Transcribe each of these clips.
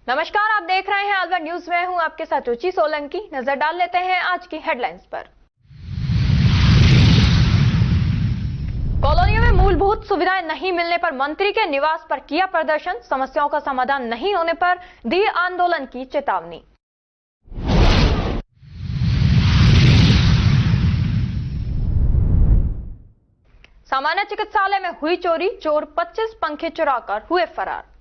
नमस्कार, आप देख रहे हैं अलवर न्यूज। में हूं आपके साथ रुचि सोलंकी। नजर डाल लेते हैं आज की हेडलाइंस पर। कॉलोनियों में मूलभूत सुविधाएं नहीं मिलने पर मंत्री के निवास पर किया प्रदर्शन। समस्याओं का समाधान नहीं होने पर दी आंदोलन की चेतावनी। सामान्य चिकित्सालय में हुई चोरी, चोर 25 पंखे चुराकर हुए फरार।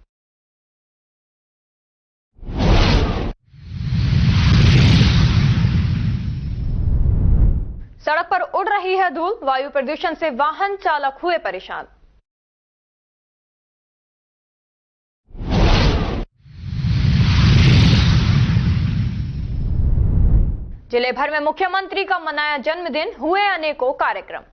सड़क पर उड़ रही है धूल, वायु प्रदूषण से वाहन चालक हुए परेशान। जिले भर में मुख्यमंत्री का मनाया जन्मदिन, हुए अनेकों कार्यक्रम।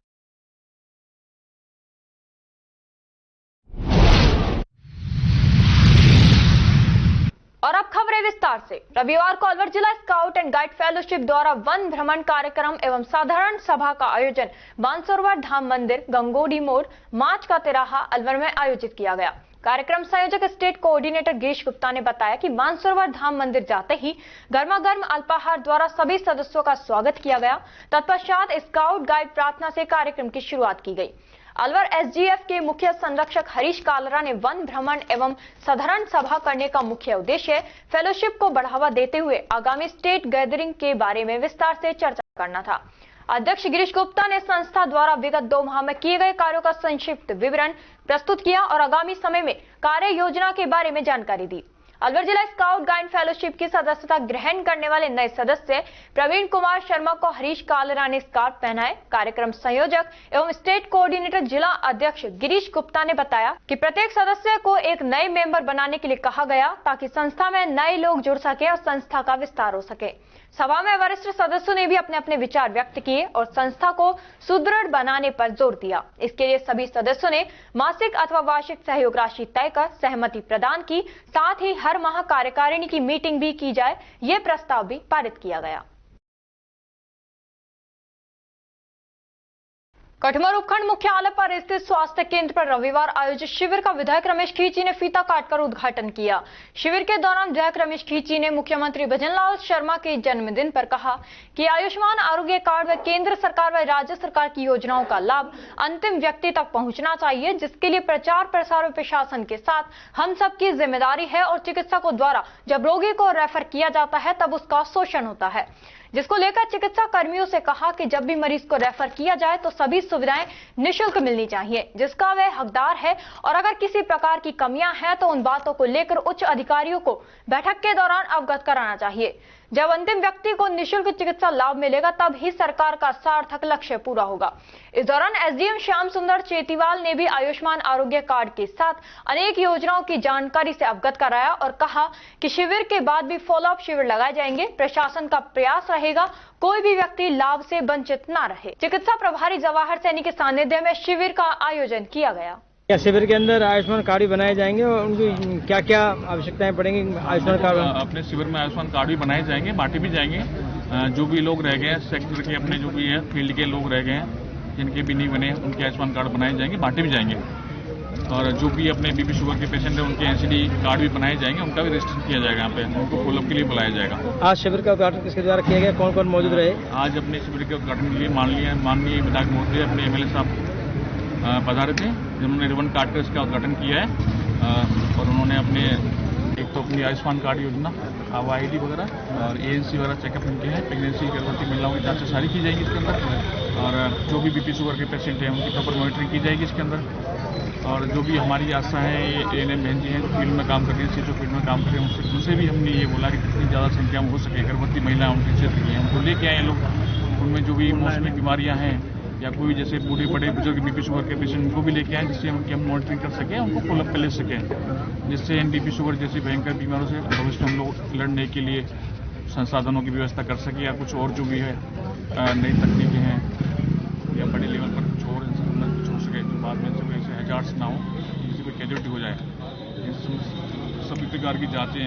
और अब खबरें विस्तार से। रविवार को अलवर जिला स्काउट एंड गाइड फेलोशिप द्वारा वन भ्रमण कार्यक्रम एवं साधारण सभा का आयोजन मानसरोवर धाम मंदिर, गंगोडी मोड़, माच का तिराहा, अलवर में आयोजित किया गया। कार्यक्रम संयोजक स्टेट कोऑर्डिनेटर गिरीश गुप्ता ने बताया कि मानसरोवर धाम मंदिर जाते ही गर्मा गर्म अल्पाहार द्वारा सभी सदस्यों का स्वागत किया गया। तत्पश्चात स्काउट गाइड प्रार्थना से कार्यक्रम की शुरुआत की गई। अलवर एसजीएफ के मुख्य संरक्षक हरीश कालरा ने वन भ्रमण एवं साधारण सभा करने का मुख्य उद्देश्य फेलोशिप को बढ़ावा देते हुए आगामी स्टेट गैदरिंग के बारे में विस्तार से चर्चा करना था। अध्यक्ष गिरीश गुप्ता ने संस्था द्वारा विगत 2 माह में किए गए कार्यों का संक्षिप्त विवरण प्रस्तुत किया और आगामी समय में कार्य योजना के बारे में जानकारी दी। अलवर जिला स्काउट गाइड फेलोशिप की सदस्यता ग्रहण करने वाले नए सदस्य प्रवीण कुमार शर्मा को हरीश कालरा ने स्कार्फ पहनाए। कार्यक्रम संयोजक एवं स्टेट कोऑर्डिनेटर जिला अध्यक्ष गिरीश गुप्ता ने बताया कि प्रत्येक सदस्य को एक नए मेंबर बनाने के लिए कहा गया ताकि संस्था में नए लोग जुड़ सके और संस्था का विस्तार हो सके। सभा में वरिष्ठ सदस्यों ने भी अपने अपने विचार व्यक्त किए और संस्था को सुदृढ़ बनाने पर जोर दिया। इसके लिए सभी सदस्यों ने मासिक अथवा वार्षिक सहयोग राशि तय कर सहमति प्रदान की। साथ ही हर माह कार्यकारिणी की मीटिंग भी की जाए, ये प्रस्ताव भी पारित किया गया। कटमर उपखंड मुख्यालय पर स्थित स्वास्थ्य केंद्र पर रविवार आयोजित शिविर का विधायक रमेश खींची ने फीता काटकर उद्घाटन किया। शिविर के दौरान विधायक रमेश खींची ने मुख्यमंत्री भजनलाल शर्मा के जन्मदिन पर कहा कि आयुष्मान आरोग्य कार्ड व केंद्र सरकार व राज्य सरकार की योजनाओं का लाभ अंतिम व्यक्ति तक पहुंचना चाहिए, जिसके लिए प्रचार प्रसार व प्रशासन के साथ हम सबकी जिम्मेदारी है। और चिकित्सकों द्वारा जब रोगी को रेफर किया जाता है तब उसका शोषण होता है, जिसको लेकर चिकित्सा कर्मियों से कहा कि जब भी मरीज को रेफर किया जाए तो सभी सुविधाएं निःशुल्क मिलनी चाहिए, जिसका वह हकदार है। और अगर किसी प्रकार की कमियां हैं तो उन बातों को लेकर उच्च अधिकारियों को बैठक के दौरान अवगत कराना चाहिए। जब अंतिम व्यक्ति को निःशुल्क चिकित्सा लाभ मिलेगा तब ही सरकार का सार्थक लक्ष्य पूरा होगा। इस दौरान एसडीएम श्याम सुंदर चेतीवाल ने भी आयुष्मान आरोग्य कार्ड के साथ अनेक योजनाओं की जानकारी से अवगत कराया और कहा कि शिविर के बाद भी फॉलोअप शिविर लगाए जाएंगे। प्रशासन का प्रयास रहेगा कोई भी व्यक्ति लाभ से वंचित न रहे। चिकित्सा प्रभारी जवाहर सैनी के सानिध्य में शिविर का आयोजन किया गया। शिविर के अंदर आयुष्मान कार्ड भी बनाए जाएंगे और उनकी क्या क्या आवश्यकताएं पड़ेंगी आयुष्मान कार्ड? अपने शिविर में आयुष्मान कार्ड भी बनाए जाएंगे, बांटे भी जाएंगे। जो भी लोग रह गए हैं सेक्टर के, अपने जो भी है फील्ड के लोग रह गए हैं जिनके भी नहीं बने उनके आयुष्मान कार्ड बनाए जाएंगे, बांटे भी जाएंगे। और जो भी अपने बीपी शुगर के पेशेंट है उनके एनसीडी कार्ड भी बनाए जाएंगे, उनका भी रजिस्ट्रेशन किया जाएगा। यहाँ पे उनको फॉलोअप के लिए बुलाया जाएगा। आज शिविर का उद्घाटन किसके द्वारा किया गया, कौन कौन मौजूद रहे? आज अपने शिविर के उद्घाटन के लिए माननीय विधायक महोदय अपने एमएलए साहब पधारे थे, जिन्होंने रिबन काट कर इसका उद्घाटन किया है। और उन्होंने अपने एक तो अपनी आयुष्मान कार्ड योजना, आईडी वगैरह और एएनसी वगैरह चेकअप इनके हैं। प्रेगनेंसी गर्भवती महिलाओं की जांच सारी की जाएगी इसके अंदर। और जो भी बीपी शुगर के पेशेंट हैं उनकी प्रॉपर मॉनिटरिंग की जाएगी इसके अंदर। और जो भी हमारी आशा है, ये एएनएम बहन जी हैं जो फील्ड में काम कर रही हैं, सीएचओ फील्ड में काम कर रही हैं, उनसे भी हमने ये बोला कि जितनी ज़्यादा संख्या में हो सके गर्भवती महिलाएं उनके क्षेत्र की हैं उनको लेके आए लोग। उनमें जो भी मौसमी बीमारियाँ हैं या कोई जैसे बूढ़े बड़े बुजुर्ग बीपी शुगर के पेशेंट उनको भी लेके आए, जिससे उनकी हम मॉनिटरिंग कर सकें, उनको फॉलोअप कर ले सकें, जिससे बीपी शुगर जैसी भयंकर बीमारों से भविष्य में हम लोग लड़ने के लिए संसाधनों की व्यवस्था कर सके। या कुछ और जो भी है नई तकनीकें हैं या बड़े लेवल पर कुछ और कुछ हो सके जो बाद में जब ऐसे हैजार्ड्स ना हो, किसी को कैजुअलिटी हो जाए। सभी प्रकार की जाँचें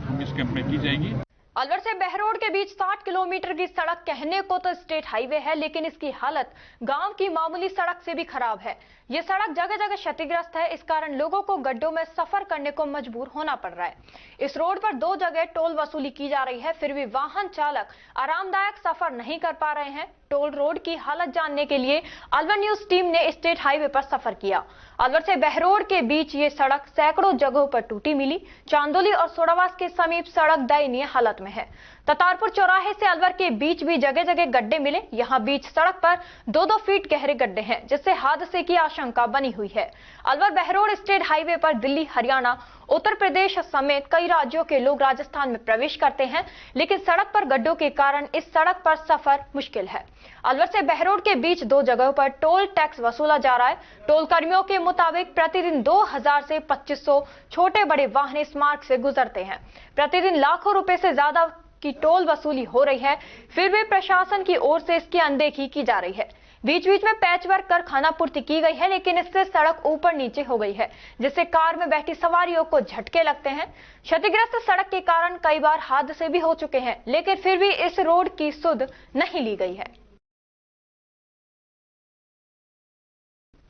हम इस कैंप में की जाएंगी। अलवर से बहरोड के बीच 60 किलोमीटर की सड़क कहने को तो स्टेट हाईवे है, लेकिन इसकी हालत गांव की मामूली सड़क से भी खराब है। ये सड़क जगह जगह क्षतिग्रस्त है। इस कारण लोगों को गड्ढों में सफर करने को मजबूर होना पड़ रहा है। इस रोड पर 2 जगह टोल वसूली की जा रही है, फिर भी वाहन चालक आरामदायक सफर नहीं कर पा रहे हैं। टोल रोड की हालत जानने के लिए अलवर न्यूज टीम ने स्टेट हाईवे पर सफर किया। अलवर से बहरोड के बीच ये सड़क सैकड़ों जगहों पर टूटी मिली। चांदोली और सोडावास के समीप सड़क दयनीय हालत में है। ततारपुर चौराहे से अलवर के बीच भी जगह जगह गड्ढे मिले। यहाँ बीच सड़क पर 2-2 फीट गहरे गड्ढे हैं, जिससे हादसे की आशंका बनी हुई है। अलवर बहरोड स्टेट हाईवे पर दिल्ली, हरियाणा, उत्तर प्रदेश समेत कई राज्यों के लोग राजस्थान में प्रवेश करते हैं, लेकिन सड़क पर गड्ढों के कारण इस सड़क पर सफर मुश्किल है। अलवर से बहरोड के बीच 2 जगहों पर टोल टैक्स वसूला जा रहा है। टोल कर्मियों के मुताबिक प्रतिदिन 2000 से 2500 छोटे बड़े वाहन इस मार्ग से गुजरते हैं। प्रतिदिन लाखों रुपए से ज्यादा की टोल वसूली हो रही है, फिर भी प्रशासन की ओर से इसकी अनदेखी की जा रही है। बीच बीच में पैचवर्क कर खानापूर्ति की गई है, लेकिन इससे सड़क ऊपर नीचे हो गई है, जिससे कार में बैठी सवारियों को झटके लगते हैं। क्षतिग्रस्त सड़क के कारण कई बार हादसे भी हो चुके हैं, लेकिन फिर भी इस रोड की सुध नहीं ली गई है।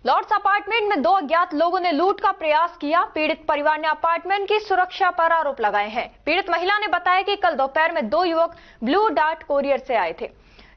लॉर्ड्स अपार्टमेंट में 2 अज्ञात लोगों ने लूट का प्रयास किया। पीड़ित परिवार ने अपार्टमेंट की सुरक्षा पर आरोप लगाए हैं। पीड़ित महिला ने बताया कि कल दोपहर में 2 युवक ब्लू डार्ट कोरियर से आए थे,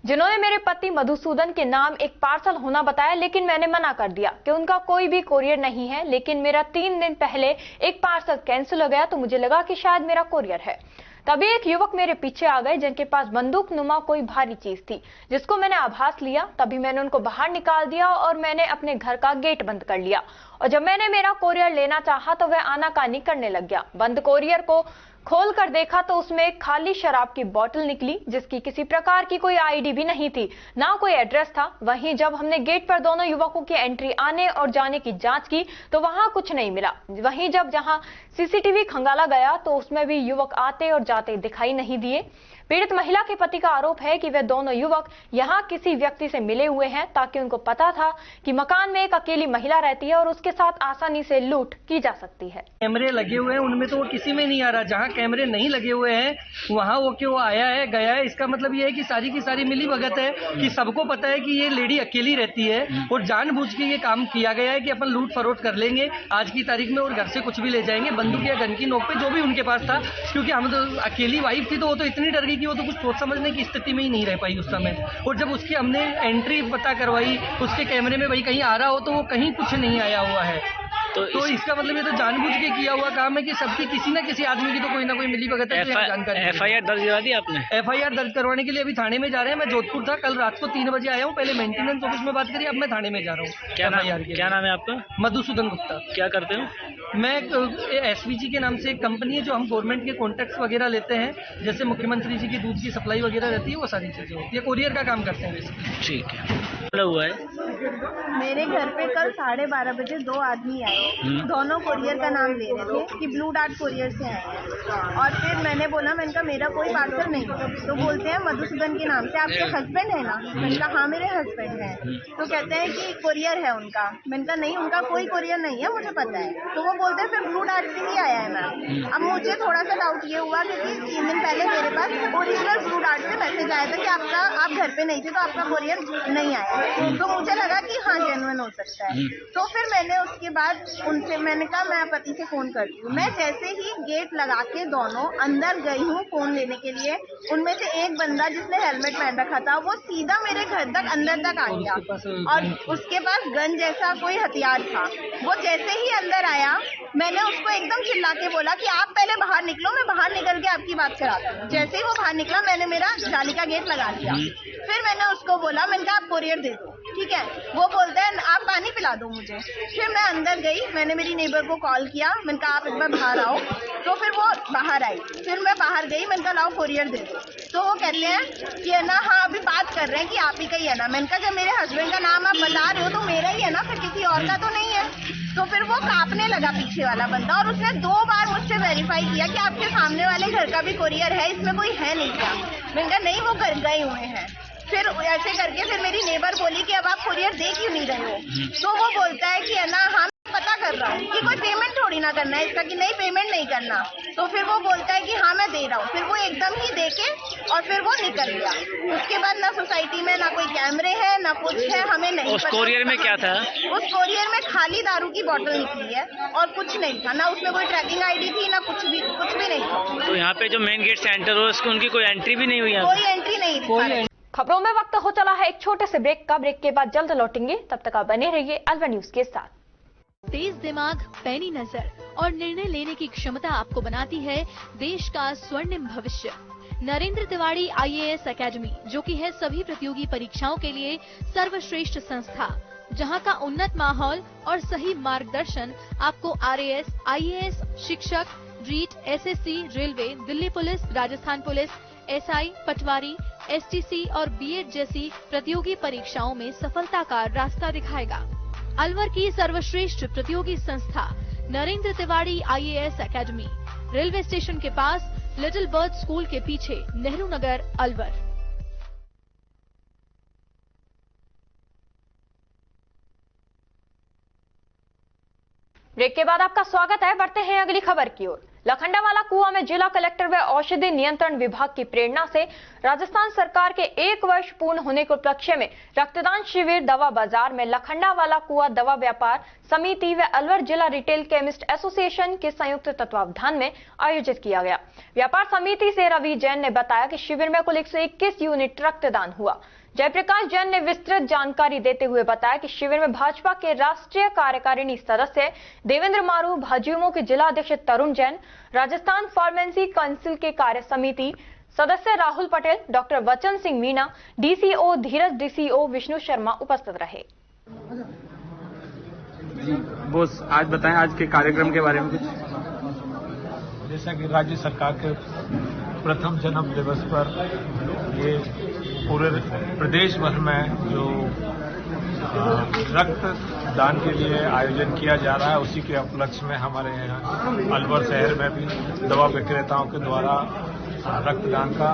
जिन्होंने मेरे पति मधुसूदन के नाम एक पार्सल होना बताया, लेकिन मैंने मना कर दिया कि उनका कोई भी कोरियर नहीं है। लेकिन मेरा 3 दिन पहले एक पार्सल कैंसिल हो गया, तो मुझे लगा कि शायद मेरा कोरियर है। तभी एक युवक मेरे पीछे आ गए, जिनके पास बंदूक नुमा कोई भारी चीज थी, जिसको मैंने आभास लिया। तभी मैंने उनको बाहर निकाल दिया और मैंने अपने घर का गेट बंद कर लिया। और जब मैंने मेरा कोरियर लेना चाहा तो वह आनाकानी करने लग गया। बंद कोरियर को खोल कर देखा तो उसमें एक खाली शराब की बोतल निकली, जिसकी किसी प्रकार की कोई आईडी भी नहीं थी, ना कोई एड्रेस था। वहीं जब हमने गेट पर दोनों युवकों की एंट्री आने और जाने की जांच की तो वहां कुछ नहीं मिला। वहीं जहां सीसीटीवी खंगाला गया तो उसमें भी युवक आते और जाते दिखाई नहीं दिए। पीड़ित महिला के पति का आरोप है कि वे दोनों युवक यहां किसी व्यक्ति से मिले हुए हैं, ताकि उनको पता था कि मकान में एक अकेली महिला रहती है और उसके साथ आसानी से लूट की जा सकती है। कैमरे लगे हुए हैं, उनमें तो वो किसी में नहीं आ रहा। जहां कैमरे नहीं लगे हुए हैं वहां वो क्यों आया है, गया है। इसका मतलब ये है कि सारी की सारी मिली भगत है, कि सबको पता है कि ये लेडी अकेली रहती है और जानबूझ के ये काम किया गया है कि अपन लूट फरोट कर लेंगे आज की तारीख में और घर से कुछ भी ले जाएंगे, बंदूक या गन की नोक पे जो भी उनके पास था। क्योंकि हम तो अकेली वाइफ थी तो वो तो इतनी डर गई कि वो तो कुछ सोच समझने की स्थिति में ही नहीं रह पाई उस समय। और जब उसकी हमने एंट्री पता करवाई, उसके कैमरे में भाई कहीं आ रहा हो तो वो कहीं कुछ नहीं आया हुआ है। तो इसका मतलब ये तो जानबूझ के किया हुआ काम है कि सबकी किसी न किसी आदमी की तो कोई ना कोई मिली भगत है। जानकारी FIR दर्ज करा दी आपने? FIR दर्ज करवाने के लिए अभी थाने में जा रहे हैं। मैं जोधपुर था, कल रात को 3 बजे आया हूँ। पहले मेंटेनेंस ऑफिस में बात करी, अब मैं थाने में जा रहा हूँ। क्या नाम है आपका? मधुसूदन गुप्ता। क्या करते हो? मैं SVG के नाम से एक कंपनी है जो हम गवर्नमेंट के कॉन्ट्रैक्ट्स वगैरह लेते हैं, जैसे मुख्यमंत्री जी की दूध की सप्लाई वगैरह रहती है, वो सारी चीजें होती है। कोरियर का काम करते हैं। ठीक है। हुआ है मेरे घर पे कल 12:30 बजे 2 आदमी आए। दोनों कोरियर का नाम ले रहे थे कि ब्लू डार्ट कोरियर से आए हैं। और फिर मैंने बोला, मैंने कहा मेरा कोई पार्सल नहीं। तो बोलते हैं मधुसूदन के नाम से। आपके हस्बैंड है ना? मैंने कहा हाँ मेरे हस्बैंड है। तो कहते हैं कि कोरियर है उनका। मैंने कहा नहीं, उनका कोई कोरियर नहीं है, मुझे पता है। तो वो बोलते हैं फिर ब्लू डार्ट से ही आया है मैम। अब मुझे थोड़ा सा डाउट ये हुआ क्योंकि 3 दिन पहले मेरे पास ओरिजिनल ब्लू डार्ट से मैसेज आया था कि आप घर पे नहीं थे तो आपका कोरियर नहीं आया। तो मुझे लगा कि हाँ जेन्युइन हो सकता है। तो फिर मैंने उसके बाद उनसे मैंने कहा मैं पति से फोन करती हूँ। मैं जैसे ही गेट लगा के दोनों अंदर गई हूँ फोन लेने के लिए, उनमें से एक बंदा जिसने हेलमेट पहन रखा था वो सीधा मेरे घर तक अंदर तक आ गया और उसके पास गन जैसा कोई हथियार था। वो जैसे ही अंदर आया मैंने उसको एकदम चिल्ला के बोला कि आप पहले बाहर निकलो, मैं बाहर निकल के आपकी बात कराता हूँ। जैसे ही वो बाहर निकला मैंने मेरा जाली का गेट लगा दिया। फिर मैंने उसको बोला, मैंने कहा आप कोरियर दे दो, ठीक है। वो बोलता है आप पानी पिला दो मुझे। फिर मैं अंदर गई, मैंने मेरी नेबर को कॉल किया, मैंने कहा आप एक बार बाहर आओ। तो फिर वो बाहर आई। फिर मैं बाहर गई, मैंने कहा लाओ कोरियर दे दो। तो वो कहते हैं कि है ना हाँ अभी बात कर रहे हैं कि आप ही का ही है ना। मैंने कहा जब मेरे हस्बैंड का नाम आप बता रहे हो तो मेरा ही है ना, फिर किसी और का तो नहीं है। तो फिर वो कांपने लगा पीछे वाला बंदा और उसने 2 बार मुझसे वेरीफाई किया कि आपके सामने वाले घर का भी कोरियर है, इसमें कोई है नहीं क्या। मैंने कहा नहीं वो घर गए हुए हैं। फिर ऐसे करके फिर मेरी नेबर बोली कि अब आप कोरियर दे क्यों नहीं रहे हो। तो वो बोलता है कि है ना हम पता कर रहा हूँ कि कोई पेमेंट थोड़ी ना करना है इसका, कि नहीं पेमेंट नहीं करना। तो फिर वो बोलता है कि हाँ मैं दे रहा हूँ, फिर वो एकदम ही दे के और फिर वो निकल गया। उसके बाद ना सोसाइटी में ना कोई कैमरे है ना कुछ है, हमें नहीं उस पता। कोरियर में क्या था? उस कोरियर में खाली दारू की बोतल निकली है और कुछ नहीं था, ना उसमें कोई ट्रैकिंग आईडी थी ना कुछ भी नहीं था। तो यहाँ पे जो मेन गेट से एंटर हो उसकी उनकी कोई एंट्री भी नहीं हुई यहाँ पे? कोई एंट्री नहीं थी। खबरों में वक्त हो चला है एक छोटे से ब्रेक का। ब्रेक के बाद जल्द लौटेंगे, तब तक आप बने रहिए अलवर न्यूज के साथ। तेज दिमाग, पैनी नजर और निर्णय लेने की क्षमता आपको बनाती है देश का स्वर्णिम भविष्य। नरेंद्र तिवारी IAS एकेडमी, जो कि है सभी प्रतियोगी परीक्षाओं के लिए सर्वश्रेष्ठ संस्था, जहां का उन्नत माहौल और सही मार्गदर्शन आपको RAS, IAS, शिक्षक, REET, SSC, railway, Delhi police, Rajasthan police, SI, पटवारी, STC और B.Ed जैसी प्रतियोगी परीक्षाओं में सफलता का रास्ता दिखाएगा। अलवर की सर्वश्रेष्ठ प्रतियोगी संस्था Narendra Tiwari IAS academy, railway station के पास, लिटिल बर्ड स्कूल के पीछे, नेहरू नगर, अलवर। ब्रेक के बाद आपका स्वागत है। बढ़ते हैं अगली खबर की ओर। लखंडावाला कुआं में जिला कलेक्टर व औषधि नियंत्रण विभाग की प्रेरणा से राजस्थान सरकार के 1 वर्ष पूर्ण होने के उपलक्ष्य में रक्तदान शिविर दवा बाजार में लखंडावाला कुआं दवा व्यापार समिति व अलवर जिला रिटेल केमिस्ट एसोसिएशन के संयुक्त तत्वावधान में आयोजित किया गया। व्यापार समिति से रवि जैन ने बताया कि शिविर में कुल 121 यूनिट रक्तदान हुआ। जयप्रकाश जैन ने विस्तृत जानकारी देते हुए बताया कि शिविर में भाजपा के राष्ट्रीय कार्यकारिणी सदस्य देवेंद्र मारू, भाजयुमो के जिला अध्यक्ष तरुण जैन, राजस्थान फार्मेसी काउंसिल के कार्य समिति सदस्य राहुल पटेल, डॉक्टर वचन सिंह मीणा, DCO धीरज, DCO विष्णु शर्मा उपस्थित रहे। बोस, आज बताएं आज के कार्यक्रम के बारे में कुछ। जैसा कि राज्य सरकार के प्रथम जन्म दिवस पर ये पूरे प्रदेश भर में जो रक्तदान के लिए आयोजन किया जा रहा है, उसी के उपलक्ष्य में हमारे यहाँ अलवर शहर में भी दवा विक्रेताओं के द्वारा रक्तदान का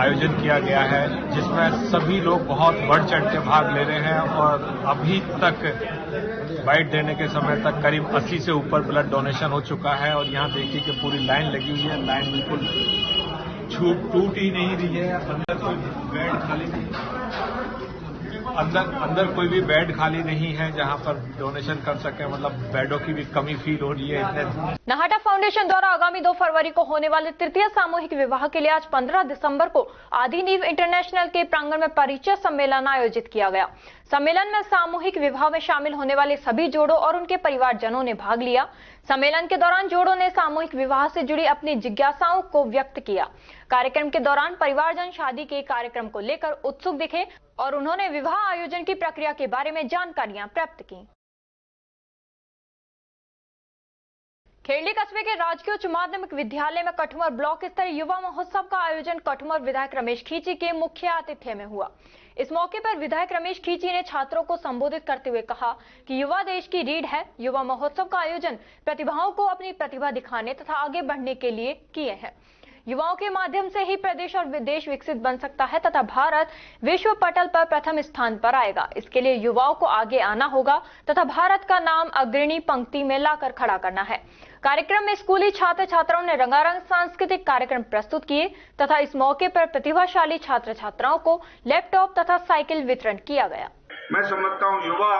आयोजन किया गया है, जिसमें सभी लोग बहुत बढ़ चढ़ के भाग ले रहे हैं और अभी तक बाइट देने के समय तक करीब 80 से ऊपर ब्लड डोनेशन हो चुका है। और यहाँ देखिए कि पूरी लाइन लगी हुई है, लाइन बिल्कुल टूट ही नहीं रही है। अंदर कोई बेड खाली नहीं, अंदर कोई भी बेड खाली नहीं है जहां पर डोनेशन कर सके, मतलब बेडों की भी कमी फील हो रही है। नाहटा फाउंडेशन द्वारा आगामी 2 फरवरी को होने वाले तृतीय सामूहिक विवाह के लिए आज 15 दिसंबर को आदिनीव इंटरनेशनल के प्रांगण में परिचय सम्मेलन आयोजित किया गया। सम्मेलन में सामूहिक विवाह में शामिल होने वाले सभी जोड़ों और उनके परिवारजनों ने भाग लिया। सम्मेलन के दौरान जोड़ों ने सामूहिक विवाह से जुड़ी अपनी जिज्ञासाओं को व्यक्त किया। कार्यक्रम के दौरान परिवारजन शादी के कार्यक्रम को लेकर उत्सुक दिखे और उन्होंने विवाह आयोजन की प्रक्रिया के बारे में जानकारियां प्राप्त की। खेड़ली कस्बे के राजकीय उच्च माध्यमिक विद्यालय में कठुमर ब्लॉक स्तरीय युवा महोत्सव का आयोजन कठुमर विधायक रमेश खींची के मुख्य आतिथ्य में हुआ। इस मौके पर विधायक रमेश खींची ने छात्रों को संबोधित करते हुए कहा कि युवा देश की रीढ़ है। युवा महोत्सव का आयोजन प्रतिभाओं को अपनी प्रतिभा दिखाने तथा आगे बढ़ने के लिए किए हैं। युवाओं के माध्यम से ही प्रदेश और विदेश विकसित बन सकता है तथा भारत विश्व पटल पर प्रथम स्थान पर आएगा। इसके लिए युवाओं को आगे आना होगा तथा भारत का नाम अग्रणी पंक्ति में लाकर खड़ा करना है। कार्यक्रम में स्कूली छात्र छात्राओं ने रंगारंग सांस्कृतिक कार्यक्रम प्रस्तुत किए तथा इस मौके पर प्रतिभाशाली छात्र छात्राओं को लैपटॉप तथा साइकिल वितरण किया गया। मैं समझता हूँ युवा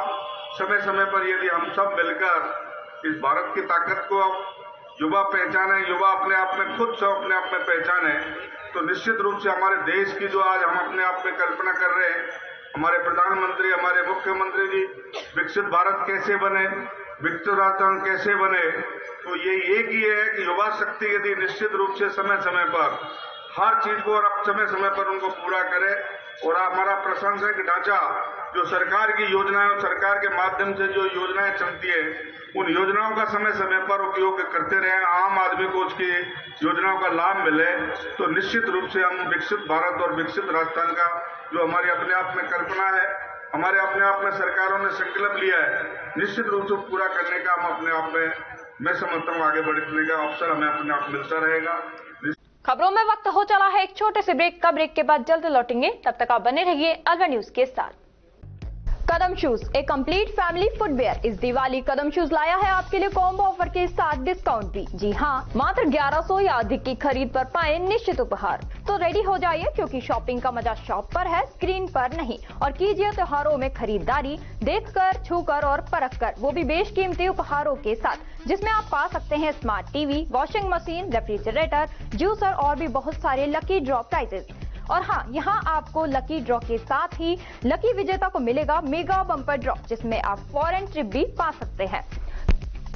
समय समय पर यदि हम सब मिलकर इस भारत की ताकत को युवा पहचाने, युवा अपने आप में खुद से अपने आप में पहचाने, तो निश्चित रूप से हमारे देश की जो आज हम अपने आप में कल्पना कर रहे हैं, हमारे प्रधानमंत्री, हमारे मुख्यमंत्री जी विकसित भारत कैसे बने, विकसित राजस्थान कैसे बने, तो ये एक ही है कि युवा शक्ति यदि निश्चित रूप से समय समय पर हर चीज को और समय समय पर उनको पूरा करे और हमारा प्रशासनिक ढांचा जो सरकार की योजनाएं, सरकार के माध्यम से जो योजनाएं चलती है, उन योजनाओं का समय समय पर उपयोग करते रहे, आम आदमी को उसकी योजनाओं का लाभ मिले, तो निश्चित रूप से हम विकसित भारत और विकसित राजस्थान का जो हमारी अपने आप में कल्पना है, हमारे अपने आप में सरकारों ने संकल्प लिया है, निश्चित रूप से पूरा करने का हम अपने आप में मैं समझता हूँ आगे बढ़ने का अवसर हमें अपने आप मिलता रहेगा। खबरों में वक्त हो चला है एक छोटे से ब्रेक का। ब्रेक के बाद जल्द लौटेंगे, तब तक आप बने रहिए अलवर न्यूज के साथ। कदम शूज, एक कंप्लीट फैमिली फुटवेयर। इस दिवाली कदम शूज लाया है आपके लिए कॉम्बो ऑफर के साथ डिस्काउंट भी। जी हाँ, मात्र 1100 या अधिक की खरीद पर पाए निश्चित उपहार। तो रेडी हो जाइए, क्योंकि शॉपिंग का मजा शॉप पर है, स्क्रीन पर नहीं। और कीजिए त्योहारों में खरीदारी देखकर, छूकर और परखकर, वो भी बेशकीमती उपहारों के साथ, जिसमें आप पा सकते हैं smart TV, washing machine, refrigerator, juicer और भी बहुत सारे लकी ड्रॉ प्राइजेस। और हाँ, यहाँ आपको लकी ड्रॉ के साथ ही लकी विजेता को मिलेगा मेगा बम्पर ड्रॉ, जिसमें आप फॉरेन ट्रिप भी पा सकते हैं।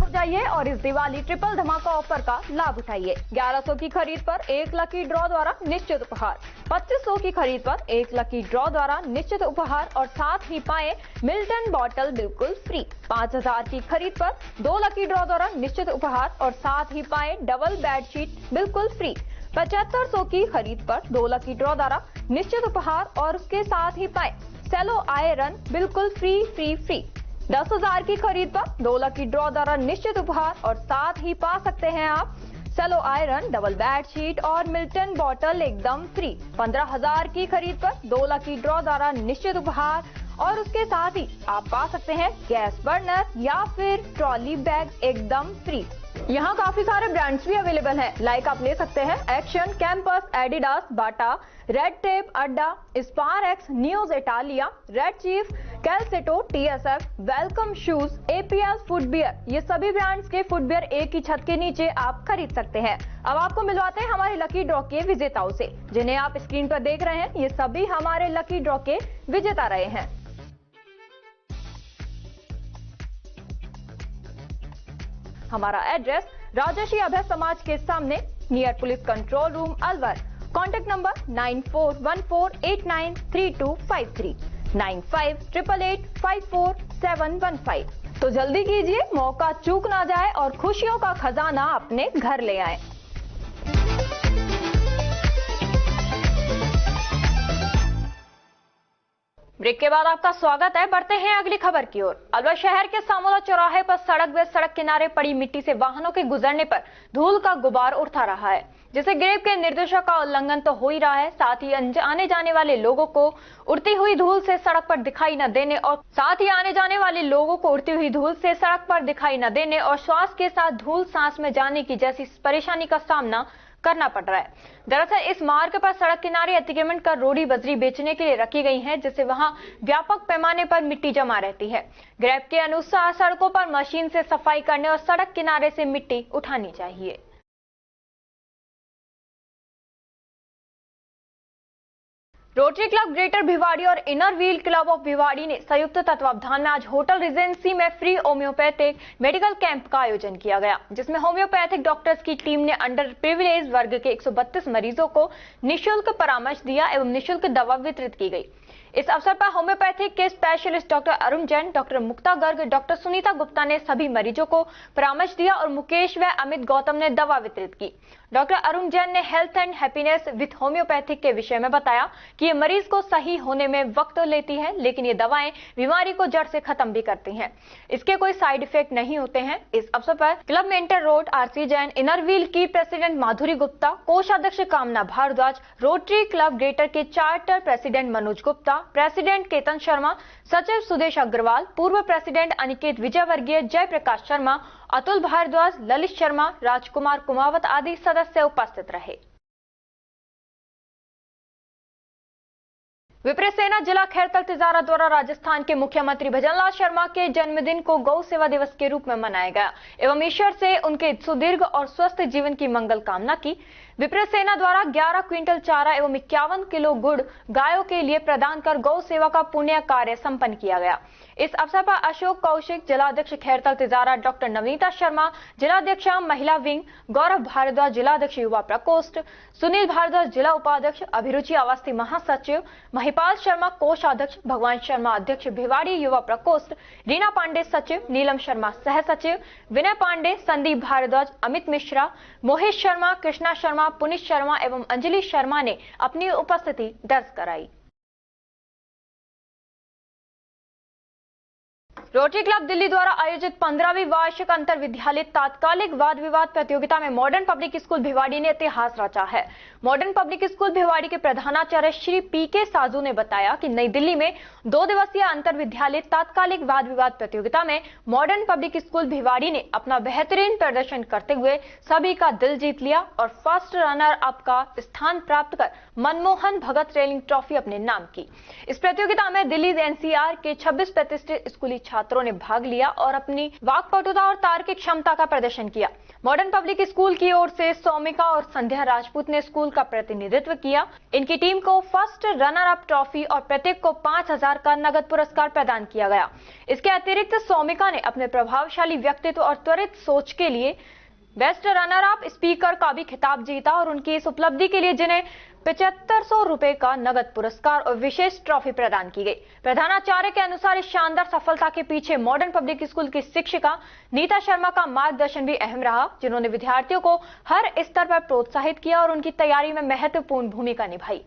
हो जाइए और इस दिवाली ट्रिपल धमाका ऑफर का लाभ उठाइए। 1100 की खरीद पर 1 लकी ड्रॉ द्वारा निश्चित उपहार, 2500 की खरीद पर 1 लकी ड्रॉ द्वारा निश्चित उपहार और साथ ही पाए मिल्टन बॉटल बिल्कुल फ्री। 5000 की खरीद पर 2 लकी ड्रॉ द्वारा निश्चित उपहार और साथ ही पाए डबल बेडशीट बिल्कुल फ्री। 7500 की खरीद पर 2 लकी ड्रॉ द्वारा निश्चित उपहार और उसके साथ ही पाए सेलो आयरन बिल्कुल फ्री। 10,000 की खरीद पर 2 लकी ड्रॉ द्वारा निश्चित उपहार और साथ ही पा सकते हैं आप सेलो आयरन, डबल बेडशीट और मिल्टन बॉटल एकदम फ्री। 15,000 की खरीद पर 2 लकी ड्रॉ द्वारा निश्चित उपहार और उसके साथ ही आप पा सकते हैं गैस बर्नर या फिर ट्रॉली बैग एकदम फ्री। यहाँ काफी सारे ब्रांड्स भी अवेलेबल हैं, लाइक आप ले सकते हैं Action, Campus, Adidas, Bata, Red Tape, Adda, Sparx, News Italia, Red Chief, Calcetto, TSF, Welcome Shoes, APL footwear. ये सभी ब्रांड्स के फुटवियर एक ही छत के नीचे आप खरीद सकते हैं। अब आपको मिलवाते हैं हमारे लकी ड्रॉ के विजेताओं से, जिन्हें आप स्क्रीन पर देख रहे हैं। ये सभी हमारे लकी ड्रॉ के विजेता रहे हैं। हमारा एड्रेस राजर्षि अभय समाज के सामने, near police control room, Alwar. Contact number 9414893253, 9588854715। तो जल्दी कीजिए, मौका चूक ना जाए और खुशियों का खजाना अपने घर ले आए। ब्रेक के बाद आपका स्वागत है। बढ़ते हैं अगली खबर की ओर। अलवर शहर के सामोला चौराहे पर सड़क किनारे पड़ी मिट्टी से वाहनों के गुजरने पर धूल का गुबार उठता रहा है, जिससे ग्रेव के निर्देशों का उल्लंघन तो हो ही रहा है, साथ ही आने जाने वाले लोगों को उड़ती हुई धूल से सड़क पर दिखाई न देने और श्वास के साथ धूल सांस में जाने की जैसी परेशानी का सामना करना पड़ रहा है। दरअसल इस मार्ग पर सड़क किनारे अतिक्रमण कर रोड़ी बजरी बेचने के लिए रखी गई है, जिससे वहां व्यापक पैमाने पर मिट्टी जमा रहती है। ग्रेप के अनुसार सड़कों पर मशीन से सफाई करने और सड़क किनारे से मिट्टी उठानी चाहिए। रोटरी क्लब ग्रेटर भिवाड़ी और inner wheel club of Bhiwadi ने संयुक्त तत्वावधान में आज होटल रिजेंसी में फ्री होम्योपैथिक मेडिकल कैंप का आयोजन किया गया, जिसमें होम्योपैथिक डॉक्टर्स की टीम ने अंडर प्रिविलेज वर्ग के 132 मरीजों को निःशुल्क परामर्श दिया एवं निःशुल्क दवा वितरित की गई। इस अवसर पर होम्योपैथिक के specialist doctor Arun Jain, doctor Mukta Garg, doctor Sunita Gupta ने सभी मरीजों को परामर्श दिया और मुकेश व अमित गौतम ने दवा वितरित की। डॉक्टर अरुण जैन ने health and happiness with homeopathic के विषय में बताया कि ये मरीज को सही होने में वक्त लेती है, लेकिन ये दवाएं बीमारी को जड़ से खत्म भी करती हैं। इसके कोई साइड इफेक्ट नहीं होते हैं। इस अवसर पर club mentor road RC Jain, inner wheel की प्रेसिडेंट माधुरी गुप्ता, कोषाध्यक्ष कामना भारद्वाज, रोटरी क्लब ग्रेटर के charter president Manoj Gupta, president Ketan Sharma, सचिव सुदेश अग्रवाल, पूर्व प्रेसिडेंट अनिकेत विजयवर्गीय, जयप्रकाश शर्मा, अतुल भारद्वाज, ललित शर्मा, राजकुमार कुमावत आदि सदस्य उपस्थित रहे। विप्र सेना जिला खैरतल तिजारा द्वारा राजस्थान के मुख्यमंत्री भजनलाल शर्मा के जन्मदिन को गौ सेवा दिवस के रूप में मनाया गया एवं ईश्वर से उनके सुदीर्घ और स्वस्थ जीवन की मंगल कामना की। विप्र सेना द्वारा 11 क्विंटल चारा एवं 51 किलो गुड़ गायों के लिए प्रदान कर गौ सेवा का पुण्य कार्य संपन्न किया गया। इस अवसर पर अशोक कौशिक, जिलाध्यक्ष खैरतल तिजारा, डॉक्टर नवनीता शर्मा, जिलाध्यक्ष महिला विंग, गौरव भारद्वाज, जिलाध्यक्ष युवा प्रकोष्ठ, सुनील भारद्वाज, जिला उपाध्यक्ष, अभिरुचि अवस्थी महासचिव, महिपाल शर्मा कोषाध्यक्ष, भगवान शर्मा अध्यक्ष भिवाड़ी युवा प्रकोष्ठ, रीना पांडे सचिव, नीलम शर्मा सह सचिव, विनय पांडे, संदीप भारद्वाज, अमित मिश्रा, मोहित शर्मा, कृष्णा शर्मा, पुनीत शर्मा एवं अंजलि शर्मा ने अपनी उपस्थिति दर्ज कराई। रोटरी क्लब दिल्ली द्वारा आयोजित 15वीं वार्षिक अंतर विद्यालय तात्कालिक वाद विवाद प्रतियोगिता में मॉडर्न पब्लिक स्कूल भिवाड़ी ने इतिहास रचा है। मॉडर्न पब्लिक स्कूल भिवाड़ी के प्रधानाचार्य श्री पीके साजू ने बताया कि नई दिल्ली में 2 दिवसीय अंतर विद्यालय तात्कालिक वाद विवाद प्रतियोगिता में मॉडर्न पब्लिक स्कूल भिवाड़ी ने अपना बेहतरीन प्रदर्शन करते हुए सभी का दिल जीत लिया और फर्स्ट रनर अप का स्थान प्राप्त कर मनमोहन भगत रेलिंग ट्रॉफी अपने नाम की। इस प्रतियोगिता में दिल्ली एनसीआर के 26 प्रतिष्ठित स्कूली छात्रों ने भाग लिया और अपनी वाक्पटुता और तार्किक क्षमता का प्रदर्शन किया। मॉडर्न पब्लिक स्कूल की ओर से सौमिका और संध्या राजपूत ने स्कूल का प्रतिनिधित्व किया। इनकी टीम को फर्स्ट रनर अप ट्रॉफी और प्रत्येक को 5,000 का नगद पुरस्कार प्रदान किया गया। इसके अतिरिक्त सौमिका ने अपने प्रभावशाली व्यक्तित्व और त्वरित सोच के लिए बेस्ट रनर अप स्पीकर का भी खिताब जीता और उनकी इस उपलब्धि के लिए जिन्हें 7500 रुपए का नगद पुरस्कार और विशेष ट्रॉफी प्रदान की गई। प्रधानाचार्य के अनुसार इस शानदार सफलता के पीछे मॉडर्न पब्लिक स्कूल की शिक्षिका नीता शर्मा का मार्गदर्शन भी अहम रहा, जिन्होंने विद्यार्थियों को हर स्तर पर प्रोत्साहित किया और उनकी तैयारी में महत्वपूर्ण भूमिका निभाई।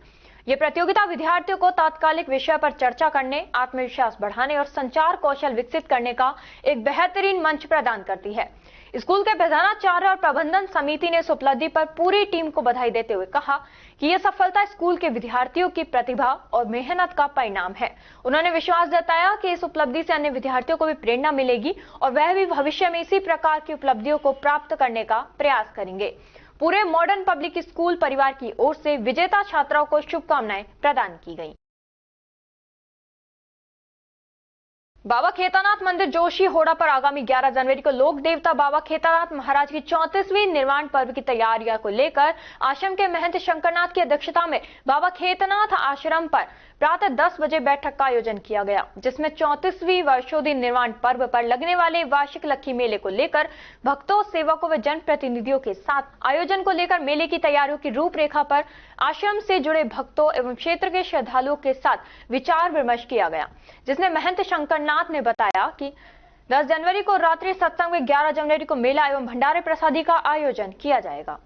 ये प्रतियोगिता विद्यार्थियों को तात्कालिक विषय पर चर्चा करने, आत्मविश्वास बढ़ाने और संचार कौशल विकसित करने का एक बेहतरीन मंच प्रदान करती है। स्कूल के प्रधानाचार्य और प्रबंधन समिति ने इस उपलब्धि पर पूरी टीम को बधाई देते हुए कहा कि यह सफलता स्कूल के विद्यार्थियों की प्रतिभा और मेहनत का परिणाम है। उन्होंने विश्वास जताया कि इस उपलब्धि से अन्य विद्यार्थियों को भी प्रेरणा मिलेगी और वह भी भविष्य में इसी प्रकार की उपलब्धियों को प्राप्त करने का प्रयास करेंगे। पूरे मॉडर्न पब्लिक स्कूल परिवार की ओर से विजेता छात्राओं को शुभकामनाएं प्रदान की गई। बाबा खेतानाथ मंदिर जोशी होड़ा पर आगामी 11 जनवरी को लोक देवता बाबा खेतानाथ महाराज की 34वीं निर्वाण पर्व की तैयारियों को लेकर आश्रम के महंत शंकरनाथ की अध्यक्षता में बाबा खेतानाथ आश्रम पर प्रातः 10 बजे बैठक का आयोजन किया गया, जिसमें 34वीं वर्षोदिन निर्वाण पर्व पर लगने वाले वार्षिक लक्खी मेले को लेकर भक्तों, सेवकों व जनप्रतिनिधियों के साथ आयोजन को लेकर मेले की तैयारियों की रूपरेखा पर आश्रम से जुड़े भक्तों एवं क्षेत्र के श्रद्धालुओं के साथ विचार विमर्श किया गया, जिसमें महंत शंकरनाथ ने बताया कि 10 जनवरी को रात्रि सत्संग में 11 जनवरी को मेला एवं भंडारे प्रसादी का आयोजन किया जाएगा।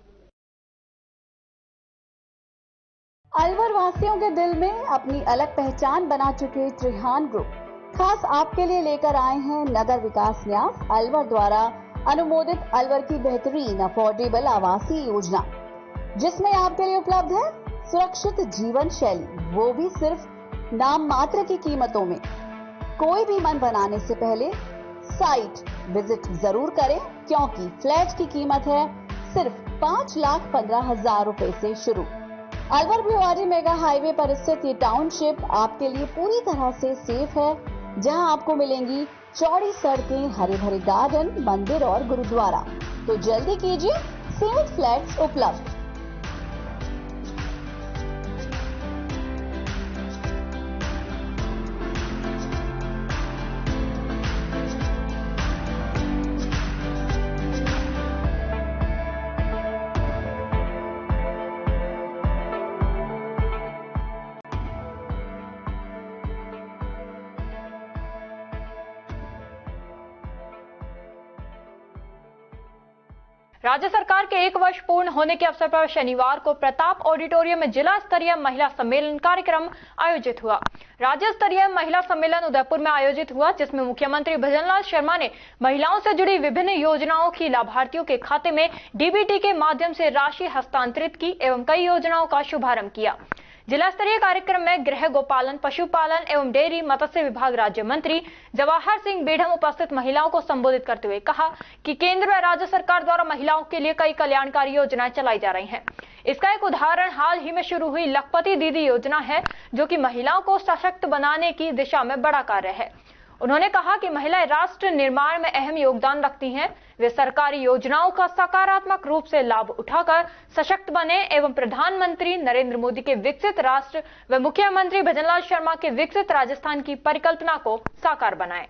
अलवर वासियों के दिल में अपनी अलग पहचान बना चुके त्रिहान ग्रुप खास आपके लिए लेकर आए हैं नगर विकास न्यास अलवर द्वारा अनुमोदित अलवर की बेहतरीन अफोर्डेबल आवासीय योजना, जिसमें आपके लिए उपलब्ध है सुरक्षित जीवन शैली, वो भी सिर्फ नाम मात्र की कीमतों में। कोई भी मन बनाने से पहले साइट विजिट जरूर करें, क्योंकि फ्लैट की कीमत है सिर्फ 5,15,000 रुपए से शुरू। अलवर भिवाड़ी मेगा हाईवे पर स्थित ये टाउनशिप आपके लिए पूरी तरह से सेफ है, जहां आपको मिलेंगी चौड़ी सड़कें, हरे भरे गार्डन, मंदिर और गुरुद्वारा। तो जल्दी कीजिए, सीमित फ्लैट्स उपलब्ध। राज्य सरकार के 1 वर्ष पूर्ण होने के अवसर पर शनिवार को प्रताप ऑडिटोरियम में जिला स्तरीय महिला सम्मेलन कार्यक्रम आयोजित हुआ। राज्य स्तरीय महिला सम्मेलन उदयपुर में आयोजित हुआ, जिसमें मुख्यमंत्री भजनलाल शर्मा ने महिलाओं से जुड़ी विभिन्न योजनाओं की लाभार्थियों के खाते में डीबीटी के माध्यम से राशि हस्तांतरित की एवं कई योजनाओं का शुभारंभ किया। जिला स्तरीय कार्यक्रम में गृह गोपालन, पशुपालन एवं डेयरी मत्स्य विभाग राज्य मंत्री जवाहर सिंह बेढ़म उपस्थित महिलाओं को संबोधित करते हुए कहा कि केंद्र व राज्य सरकार द्वारा महिलाओं के लिए कई कल्याणकारी योजनाएं चलाई जा रही हैं। इसका एक उदाहरण हाल ही में शुरू हुई लखपति दीदी योजना है, जो कि महिलाओं को सशक्त बनाने की दिशा में बड़ा कार्य है। उन्होंने कहा कि महिलाएं राष्ट्र निर्माण में अहम योगदान रखती हैं। वे सरकारी योजनाओं का सकारात्मक रूप से लाभ उठाकर सशक्त बने एवं प्रधानमंत्री नरेंद्र मोदी के विकसित राष्ट्र व मुख्यमंत्री भजनलाल शर्मा के विकसित राजस्थान की परिकल्पना को साकार बनाएं।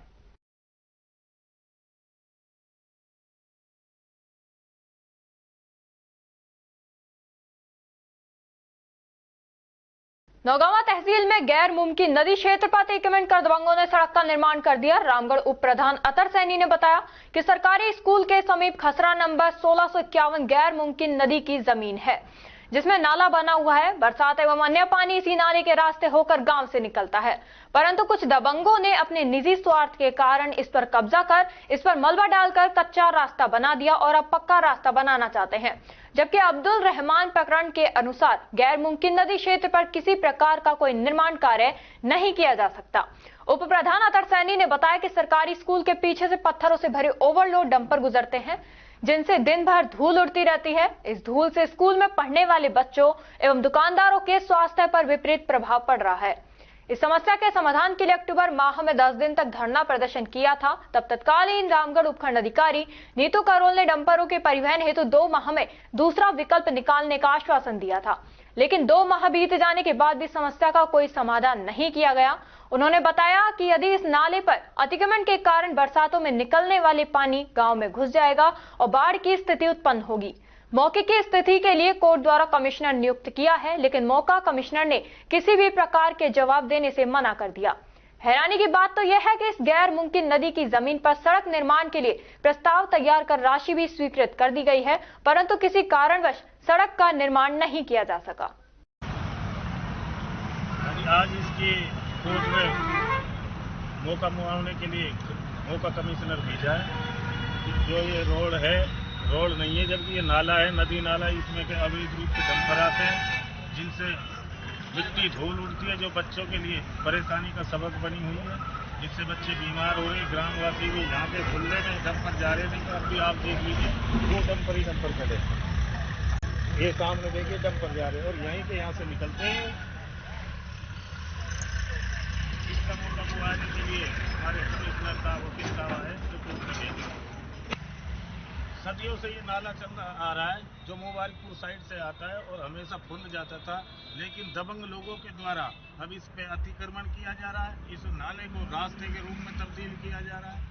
नौगावा तहसील में गैर मुमकिन नदी क्षेत्र पर अतिक्रमण कर दबंगों ने सड़क का निर्माण कर दिया। रामगढ़ उप प्रधान अतर सैनी ने बताया कि सरकारी स्कूल के समीप खसरा नंबर 1651 गैर मुमकिन नदी की जमीन है, जिसमें नाला बना हुआ है। बरसात एवं अन्य पानी इसी नाले के रास्ते होकर गांव से निकलता है, परंतु कुछ दबंगों ने अपने निजी स्वार्थ के कारण इस पर कब्जा कर इस पर मलबा डालकर कच्चा रास्ता बना दिया और अब पक्का रास्ता बनाना चाहते हैं। जबकि अब्दुल रहमान प्रकरण के अनुसार गैर मुमकिन नदी क्षेत्र पर किसी प्रकार का कोई निर्माण कार्य नहीं किया जा सकता। उप प्रधान अतर सैनी ने बताया कि सरकारी स्कूल के पीछे से पत्थरों से भरे ओवरलोड डंपर गुजरते हैं, जिनसे दिन भर धूल उड़ती रहती है। इस धूल से स्कूल में पढ़ने वाले बच्चों एवं दुकानदारों के स्वास्थ्य पर विपरीत प्रभाव पड़ रहा है। इस समस्या के समाधान के लिए अक्टूबर माह में 10 दिन तक धरना प्रदर्शन किया था। तब तत्कालीन रामगढ़ उपखंड अधिकारी नीतू करोल ने डंपरों के परिवहन हेतु 2 माह में दूसरा विकल्प निकालने का आश्वासन दिया था, लेकिन 2 माह बीत जाने के बाद भी समस्या का कोई समाधान नहीं किया गया। उन्होंने बताया कि यदि इस नाले पर अतिक्रमण के कारण बरसातों में निकलने वाले पानी गांव में घुस जाएगा और बाढ़ की स्थिति उत्पन्न होगी। मौके की स्थिति के लिए कोर्ट द्वारा कमिश्नर नियुक्त किया है, लेकिन मौका कमिश्नर ने किसी भी प्रकार के जवाब देने से मना कर दिया। हैरानी की बात तो यह है कि इस गैर मुमकिन नदी की जमीन पर सड़क निर्माण के लिए प्रस्ताव तैयार कर राशि भी स्वीकृत कर दी गई है, परंतु किसी कारणवश सड़क का निर्माण नहीं किया जा सका। आज इसकी कोर्ट में मौका मुआवने के लिए मौका कमिश्नर भेजा है। जो ये रोड है, रोड नहीं है, जबकि ये नाला है, नदी नाला। इसमें के अवैध रूप से डंपर आते हैं, जिनसे मिट्टी धूल उड़ती है, जो बच्चों के लिए परेशानी का सबक बनी हुई है, जिससे बच्चे बीमार हो रहे। ग्रामवासी भी यहाँ पे खुले में डंपर जा रहे थे। अब भी आप देख लीजिए, 2 डंपर ही डंपर खड़े, ये सामने देखिए डंपर जा रहे हैं और यहीं से यहाँ से निकलते हैं। इसका मौका मुआवजे के लिए हमारे कमिश्नर साहब वकील साहब है, जो सदियों से ये नाला चल आ रहा है, जो मुबारकपुर साइड से आता है और हमेशा फुल जाता था, लेकिन दबंग लोगों के द्वारा अब इस पे अतिक्रमण किया जा रहा है। इस नाले को रास्ते के रूप में तब्दील किया जा रहा है,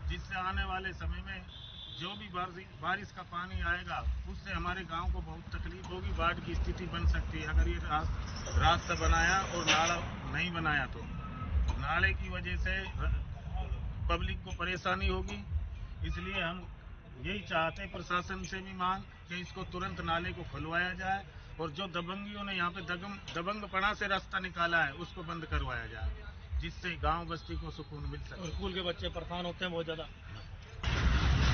जिससे आने वाले समय में जो भी बारिश का पानी आएगा उससे हमारे गांव को बहुत तकलीफ होगी। बाढ़ की स्थिति बन सकती है अगर ये रास्ता बनाया और नाला नहीं बनाया तो। नाले की वजह से पब्लिक को परेशानी होगी, इसलिए हम यही चाहते हैं प्रशासन से भी मांग कि इसको तुरंत नाले को खुलवाया जाए और जो दबंगियों ने यहाँ पे दबंगपना से रास्ता निकाला है उसको बंद करवाया जाए, जिससे गांव बस्ती को सुकून मिल सके। स्कूल के बच्चे परेशान होते हैं बहुत ज़्यादा।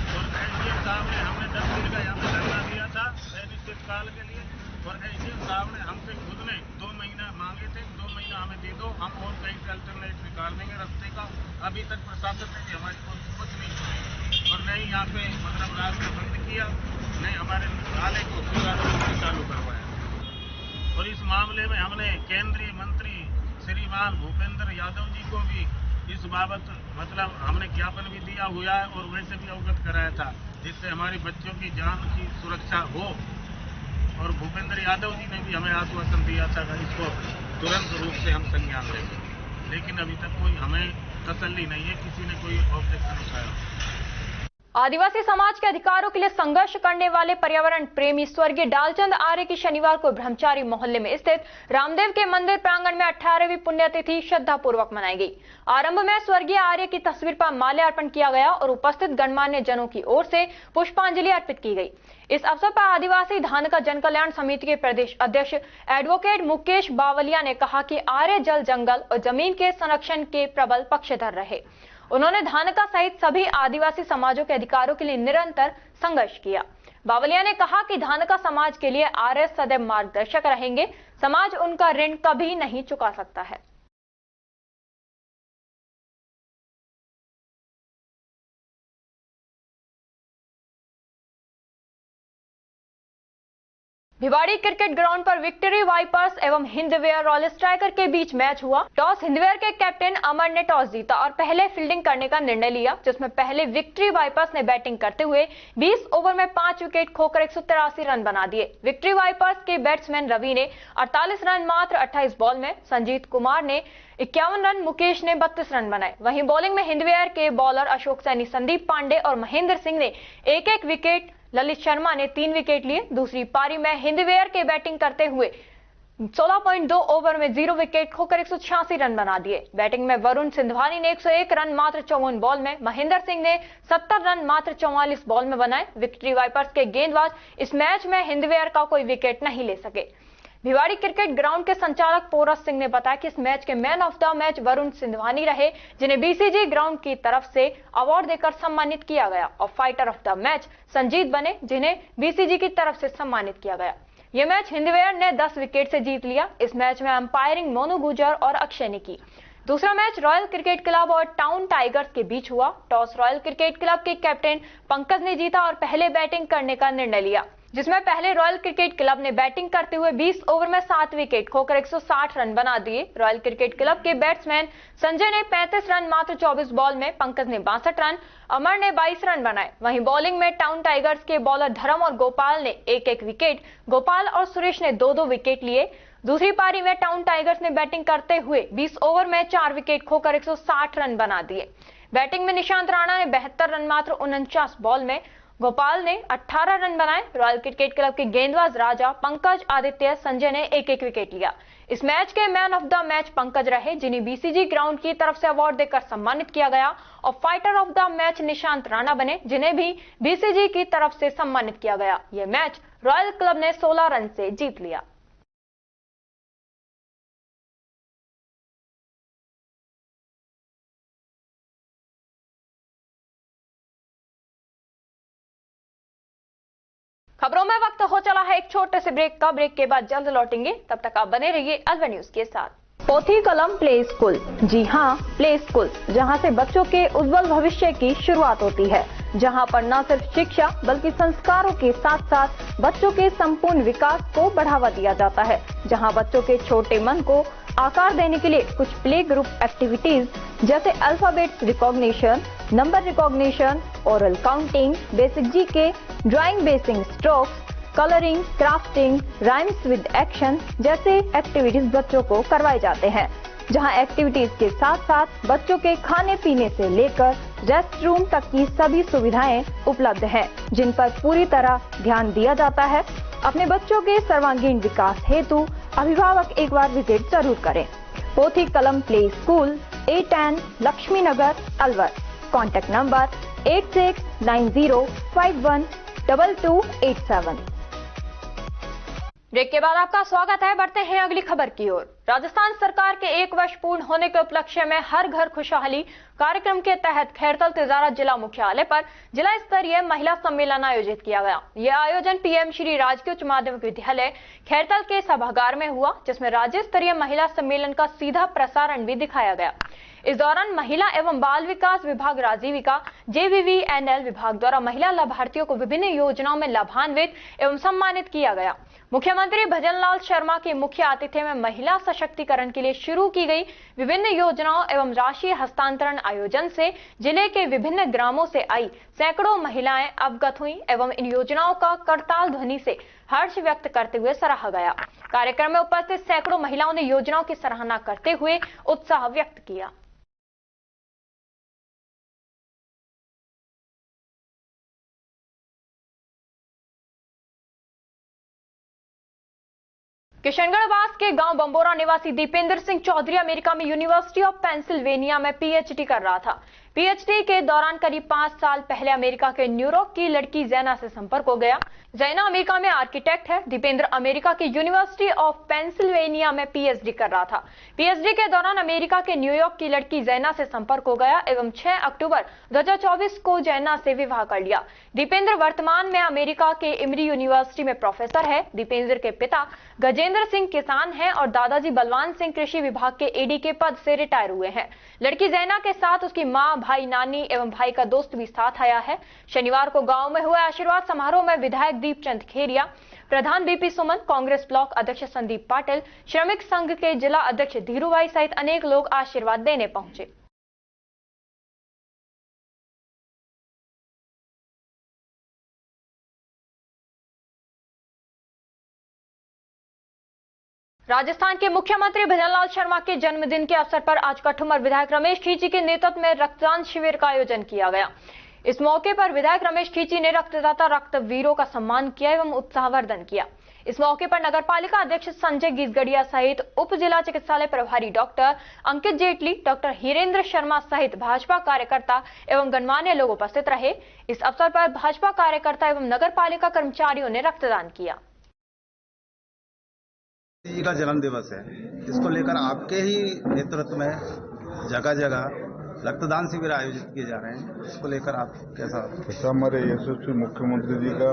और एसडीएम साहब ने हमने 10 दिन का यहाँ पे धरना दिया था अनिश्चितकाल के लिए, और एसडीएम साहब ने हमसे खुद ने 2 महीना मांगे थे, 2 महीना हमें दे दो, हम और कहीं से अल्टरनेट निकाल देंगे रास्ते का। अभी तक प्रशासन ने भी हमारी कुछ नहीं सुनी और नहीं यहाँ पे मतलब रास्ता बंद किया, नहीं हमारे नाले को चालू करवाया। और इस मामले में हमने केंद्रीय मंत्री श्रीमान भूपेंद्र यादव जी को भी इस बाबत मतलब हमने ज्ञापन भी दिया हुआ है और वैसे भी अवगत कराया था, जिससे हमारे बच्चों की जान की सुरक्षा हो। और भूपेंद्र यादव जी ने भी हमें आश्वासन दिया था कि इसको तुरंत रूप से हम संज्ञान लेंगे, लेकिन अभी तक कोई हमें तसल्ली नहीं है, किसी ने कोई ऑब्जेक्शन उठाया। आदिवासी समाज के अधिकारों के लिए संघर्ष करने वाले पर्यावरण प्रेमी स्वर्गीय डालचंद आर्य की शनिवार को ब्रह्मचारी मोहल्ले में स्थित रामदेव के मंदिर प्रांगण में 18वीं पुण्यतिथि श्रद्धापूर्वक मनाई गई। आरंभ में स्वर्गीय आर्य की तस्वीर पर माल्यार्पण किया गया और उपस्थित गणमान्य जनों की ओर से पुष्पांजलि अर्पित की गई। इस अवसर पर आदिवासी धानका जन कल्याण समिति के प्रदेश अध्यक्ष एडवोकेट मुकेश बावलिया ने कहा कि आर्य जल, जंगल और जमीन के संरक्षण के प्रबल पक्षधर रहे। उन्होंने धानका सहित सभी आदिवासी समाजों के अधिकारों के लिए निरंतर संघर्ष किया। बावलिया ने कहा कि धानका समाज के लिए आर्य सदैव मार्गदर्शक रहेंगे, समाज उनका ऋण कभी नहीं चुका सकता है। भिवाड़ी क्रिकेट ग्राउंड पर विक्ट्री वाइपर्स एवं हिंदवेयर रॉयल स्ट्राइकर के बीच मैच हुआ। टॉस हिंदवेयर के कैप्टन अमर ने टॉस जीता और पहले फील्डिंग करने का निर्णय लिया, जिसमें पहले विक्ट्री वाइपर्स ने बैटिंग करते हुए 20 ओवर में 5 विकेट खोकर 183 रन बना दिए। विक्ट्री वाइपर्स के बैट्समैन रवि ने 48 रन मात्र 28 बॉल में, संजीत कुमार ने 51 रन, मुकेश ने 32 रन बनाए। वहीं बॉलिंग में हिंदवेयर के बॉलर अशोक सैनी, संदीप पांडे और महेंद्र सिंह ने एक विकेट, ललित शर्मा ने 3 विकेट लिए। दूसरी पारी में हिंदवेयर के बैटिंग करते हुए 16.2 ओवर में 0 विकेट खोकर 186 रन बना दिए। बैटिंग में वरुण सिंधवानी ने 101 रन मात्र 54 बॉल में, महेंद्र सिंह ने 70 रन मात्र 44 बॉल में बनाए। विक्ट्री वाइपर्स के गेंदबाज इस मैच में हिंदवेयर का कोई विकेट नहीं ले सके। भिवाड़ी क्रिकेट ग्राउंड के संचालक पोरस सिंह ने बताया कि इस मैच के man of the match Varun Sindhwani रहे, जिन्हें बीसीजी ग्राउंड की तरफ से अवार्ड देकर सम्मानित किया गया, और fighter of the match Sanjeet बने, जिन्हें बीसीजी की तरफ से सम्मानित किया गया। यह मैच हिंदवेयर ने 10 विकेट से जीत लिया। इस मैच में अंपायरिंग मोनू गुजर और अक्षय ने की। दूसरा मैच रॉयल क्रिकेट क्लब और टाउन टाइगर्स के बीच हुआ। टॉस रॉयल क्रिकेट क्लब के कैप्टन पंकज ने जीता और पहले बैटिंग करने का निर्णय लिया, जिसमें पहले रॉयल क्रिकेट क्लब ने बैटिंग करते हुए 20 ओवर में 7 विकेट खोकर 160 रन बना दिए। रॉयल क्रिकेट क्लब के बैट्समैन संजय ने 35 रन मात्र 24 बॉल में, पंकज ने 62 रन, अमर ने 22 रन बनाए। वहीं बॉलिंग में टाउन टाइगर्स के बॉलर धर्म और गोपाल ने 1-1 विकेट, गोपाल और सुरेश ने 2-2 विकेट लिए। दूसरी पारी में टाउन टाइगर्स ने बैटिंग करते हुए 20 ओवर में 4 विकेट खोकर 160 रन बना दिए। बैटिंग में निशांत राणा ने 72 रन मात्र 49 बॉल में, गोपाल ने 18 रन बनाए। रॉयल क्रिकेट क्लब के गेंदबाज राजा, पंकज, आदित्य, संजय ने 1-1 विकेट लिया। इस मैच के man of the match Pankaj रहे, जिन्हें बीसीजी ग्राउंड की तरफ से अवार्ड देकर सम्मानित किया गया, और fighter of the match Nishant Rana बने, जिन्हें भी बीसीजी की तरफ से सम्मानित किया गया। यह मैच रॉयल क्लब ने 16 रन से जीत लिया। खबरों में वक्त हो चला है एक छोटे से ब्रेक का। ब्रेक के बाद जल्द लौटेंगे, तब तक आप बने रहिए अलवर न्यूज के साथ। पोथी कलम प्ले स्कूल, जी हाँ, प्ले स्कूल, जहाँ से बच्चों के उज्जवल भविष्य की शुरुआत होती है, जहाँ पर न सिर्फ शिक्षा बल्कि संस्कारों के साथ साथ बच्चों के संपूर्ण विकास को बढ़ावा दिया जाता है, जहाँ बच्चों के छोटे मन को आकार देने के लिए कुछ प्ले ग्रुप एक्टिविटीज जैसे alphabet recognition, number recognition, oral counting, basic GK, drawing basic strokes, colouring, crafting, rhymes with action जैसे एक्टिविटीज बच्चों को करवाए जाते हैं, जहां एक्टिविटीज के साथ साथ बच्चों के खाने पीने से लेकर रेस्ट रूम तक की सभी सुविधाएं उपलब्ध हैं, जिन पर पूरी तरह ध्यान दिया जाता है। अपने बच्चों के सर्वांगीण विकास हेतु अभिभावक एक बार विजिट जरूर करें। Pothi Kalam play school, A10 Lakshmi Nagar, Alwar. Contact number 8690512287। Break के बाद आपका स्वागत है। बढ़ते हैं अगली खबर की ओर। राजस्थान सरकार के 1 वर्ष पूर्ण होने के उपलक्ष्य में हर घर खुशहाली कार्यक्रम के तहत खैरतल तिजारा जिला मुख्यालय पर जिला स्तरीय महिला सम्मेलन आयोजित किया गया। यह आयोजन पीएम श्री राजकीय उच्च माध्यमिक विद्यालय खैरतल के सभागार में हुआ, जिसमें राज्य स्तरीय महिला सम्मेलन का सीधा प्रसारण भी दिखाया गया। इस दौरान महिला एवं बाल विकास विभाग राजीविका JVVNL विभाग द्वारा महिला लाभार्थियों को विभिन्न योजनाओं में लाभान्वित एवं सम्मानित किया गया। मुख्यमंत्री भजनलाल शर्मा के मुख्य आतिथ्य में महिला सशक्तिकरण के लिए शुरू की गई विभिन्न योजनाओं एवं राशि हस्तांतरण आयोजन से जिले के विभिन्न ग्रामों से आई सैकड़ों महिलाएं अवगत हुई एवं इन योजनाओं का करताल ध्वनि से हर्ष व्यक्त करते हुए सराहा गया। कार्यक्रम में उपस्थित सैकड़ों महिलाओं ने योजनाओं की सराहना करते हुए उत्साह व्यक्त किया। किशनगढ़वास के गांव बंबोरा निवासी दीपेंद्र सिंह चौधरी अमेरिका में यूनिवर्सिटी ऑफ पेंसिल्वेनिया में PhD कर रहा था। PhD के दौरान करीब 5 साल पहले अमेरिका के न्यूयॉर्क की लड़की जैना से संपर्क हो गया। जैना अमेरिका में आर्किटेक्ट है। दीपेंद्र अमेरिका की यूनिवर्सिटी ऑफ पेंसिल्वेनिया में PhD कर रहा था। PhD के दौरान अमेरिका के न्यूयॉर्क की लड़की जैना से संपर्क हो गया एवं 6 अक्टूबर 2024 को जैना से विवाह कर लिया। दीपेंद्र वर्तमान में अमेरिका के इमरी यूनिवर्सिटी में प्रोफेसर है। दीपेंद्र के पिता गजेंद्र सिंह किसान हैं और दादाजी बलवान सिंह कृषि विभाग के AD के पद से रिटायर हुए हैं। लड़की जैना के साथ उसकी मां, भाई, नानी एवं भाई का दोस्त भी साथ आया है। शनिवार को गांव में हुए आशीर्वाद समारोह में विधायक दीपचंद खेरिया, प्रधान BP सुमन, कांग्रेस ब्लॉक अध्यक्ष संदीप पाटिल, श्रमिक संघ के जिला अध्यक्ष धीरूभाई सहित अनेक लोग आशीर्वाद देने पहुंचे। राजस्थान के मुख्यमंत्री भजनलाल शर्मा के जन्मदिन के अवसर पर आज कठुमर विधायक रमेश खींची के नेतृत्व में रक्तदान शिविर का आयोजन किया गया। इस मौके पर विधायक रमेश खींची ने रक्तदाता रक्तवीरों का सम्मान किया एवं उत्साहवर्धन किया। इस मौके पर नगरपालिका अध्यक्ष संजय गीसगढ़िया सहित उप जिला चिकित्सालय प्रभारी डॉक्टर अंकित जेटली, डॉक्टर हीरेंद्र शर्मा सहित भाजपा कार्यकर्ता एवं गणमान्य लोग उपस्थित रहे। इस अवसर पर भाजपा कार्यकर्ता एवं नगरपालिका कर्मचारियों ने रक्तदान किया। जी का जन्म दिवस है, इसको लेकर आपके ही नेतृत्व में जगह जगह रक्तदान शिविर आयोजित किए जा रहे हैं। इसको लेकर आप कैसा? हमारे यशस्वी मुख्यमंत्री जी का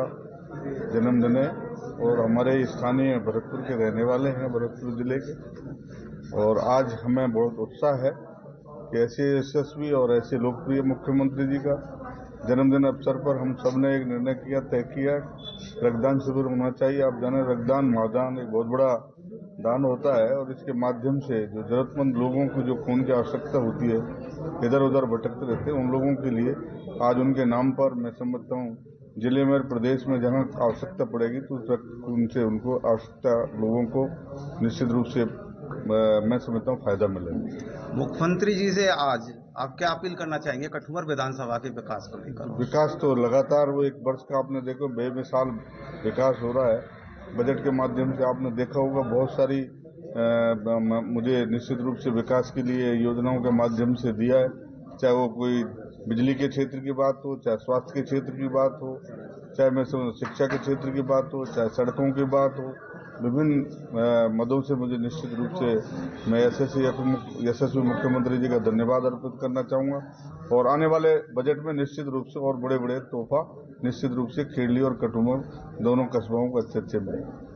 जन्मदिन है और हमारे स्थानीय भरतपुर के रहने वाले हैं, भरतपुर जिले के, और आज हमें बहुत उत्साह है कि ऐसे यशस्वी और ऐसे लोकप्रिय मुख्यमंत्री जी का जन्मदिन अवसर पर हम सबने एक निर्णय किया, तय किया, रक्तदान शिविर होना चाहिए। आप जाने रक्तदान महादान एक बहुत बड़ा दान होता है और इसके माध्यम से जो जरूरतमंद लोगों को जो खून की आवश्यकता होती है, इधर उधर भटकते रहते हैं, उन लोगों के लिए आज उनके नाम पर मैं समझता हूँ जिले में प्रदेश में जहां आवश्यकता पड़ेगी तो उनसे उनको आवश्यकता लोगों को निश्चित रूप से मैं समझता हूँ फायदा मिलेगा। मुख्यमंत्री जी से आज आप क्या अपील करना चाहेंगे कठुआ विधानसभा के विकास को लेकर? विकास तो लगातार वो एक वर्ष का आपने देखो बेमिसाल विकास हो रहा है। बजट के माध्यम से आपने देखा होगा बहुत सारी मुझे निश्चित रूप से विकास के लिए योजनाओं के माध्यम से दिया है, चाहे वो कोई बिजली के क्षेत्र की बात हो, चाहे स्वास्थ्य के क्षेत्र की बात हो, चाहे मैं शिक्षा के क्षेत्र की बात हो, चाहे सड़कों की बात हो, विभिन्न मदों से मुझे निश्चित रूप से मैं यशस्वी मुख्यमंत्री जी का धन्यवाद अर्पित करना चाहूँगा और आने वाले बजट में निश्चित रूप से और बड़े बड़े तोहफा निश्चित रूप से खेड़ली और कटुमर दोनों कस्बों को अच्छे मिले।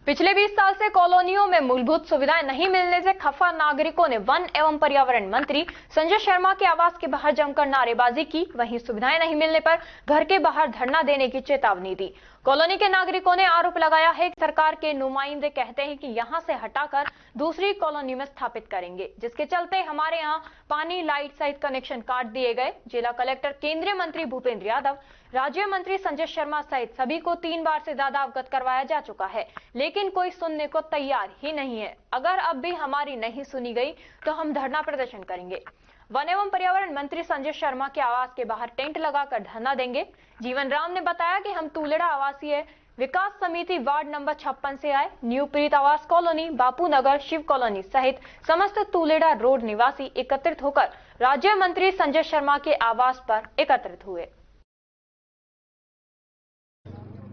पिछले 20 साल से कॉलोनियों में मूलभूत सुविधाएं नहीं मिलने से खफा नागरिकों ने वन एवं पर्यावरण मंत्री संजय शर्मा के आवास के बाहर जमकर नारेबाजी की। वहीं सुविधाएं नहीं मिलने पर घर के बाहर धरना देने की चेतावनी दी। कॉलोनी के नागरिकों ने आरोप लगाया है कि सरकार के नुमाइंदे कहते हैं कि यहां से हटाकर दूसरी कॉलोनी में स्थापित करेंगे, जिसके चलते हमारे यहां पानी, लाइट सहित कनेक्शन काट दिए गए। जिला कलेक्टर, केंद्रीय मंत्री भूपेंद्र यादव, राज्य मंत्री संजय शर्मा सहित सभी को 3 बार से ज्यादा अवगत करवाया जा चुका है, लेकिन कोई सुनने को तैयार ही नहीं है। अगर अब भी हमारी नहीं सुनी गई तो हम धरना प्रदर्शन करेंगे। वन एवं पर्यावरण मंत्री संजय शर्मा के आवास के बाहर टेंट लगाकर धरना देंगे। जीवन राम ने बताया कि हम तूलेड़ा आवासीय विकास समिति वार्ड नंबर 56 से आए। न्यू प्रीत आवास कॉलोनी, बापू नगर, शिव कॉलोनी सहित समस्त तूलेड़ा रोड निवासी एकत्रित होकर राज्य मंत्री संजय शर्मा के आवास पर एकत्रित हुए।